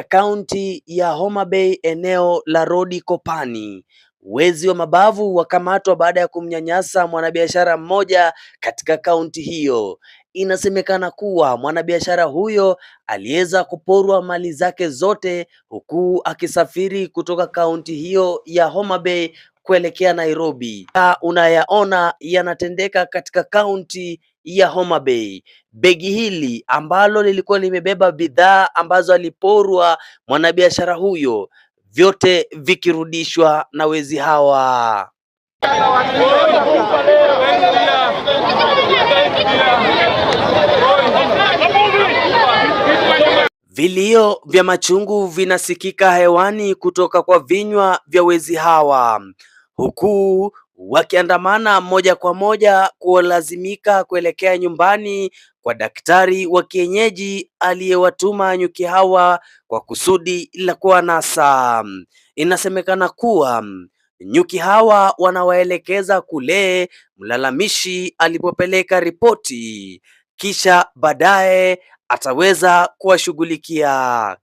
Kaunti ya Homa Bay, eneo la Rodi Kopani, wezi wa mabavu wakamatwa baada ya kumnyanyasa mwanabiashara mmoja katika kaunti hiyo. Inasemekana kuwa mwanabiashara huyo aliweza kuporwa mali zake zote huku akisafiri kutoka kaunti hiyo ya Homa Bay kuelekea Nairobi. Unayaona yanatendeka katika kaunti ya Homa Bay. Begi hili ambalo lilikuwa limebeba bidhaa ambazo aliporwa mwanabiashara huyo, vyote vikirudishwa na wezi hawa. Vilio vya machungu vinasikika hewani kutoka kwa vinywa vya wezi hawa, huku wakiandamana moja kwa moja kulazimika kuelekea nyumbani kwa daktari wa kienyeji aliyewatuma nyuki hawa kwa kusudi la kuwanasa. Inasemekana kuwa nyuki hawa wanawaelekeza kule mlalamishi alipopeleka ripoti, kisha baadaye ataweza kuwashughulikia.